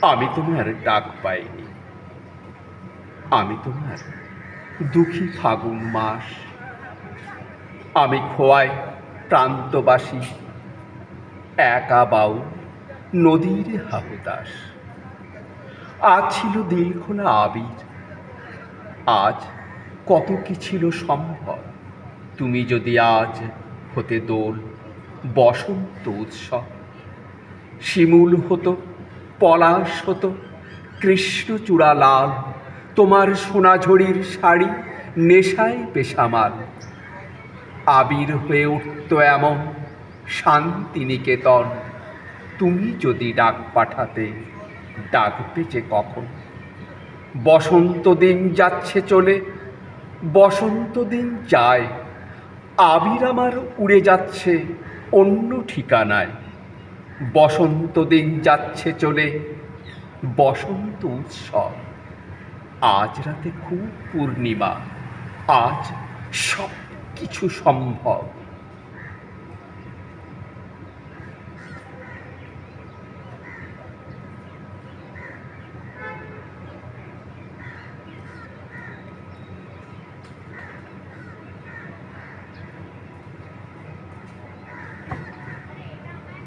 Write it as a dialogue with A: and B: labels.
A: আমি তোমার ডাক পাইনি। আমি তোমার দুঃখী ফাগুন মাস। আমি খোয়াই প্রান্তবাসী, একা বাউল নদীর হাহুতাস। আজ ছিল দিলখোলা আবির, আজ কত কি ছিল সম্ভব। তুমি যদি আজ হতে দোল, বসন্ত উৎসব। শিমুল হতো, পলাশ হতো, কৃষ্ণচূড়া লাল, তোমার সোনাঝুরির শাড়ি নেশায় পেশামাল। আবির হয়ে উঠত এমন শান্তিনিকেতন। তুমি যদি ডাক পাঠাতে, ডাকবে যে কখন। বসন্ত দিন যাচ্ছে চলে, বসন্ত দিন যায়, আবির আমার উড়ে যাচ্ছে অন্য ঠিকানায়। বসন্ত দিন যাচ্ছে চলে, বসন্ত উৎসব। আজ রাতে খুব পূর্ণিমা, আজ সব কিছু সম্ভব।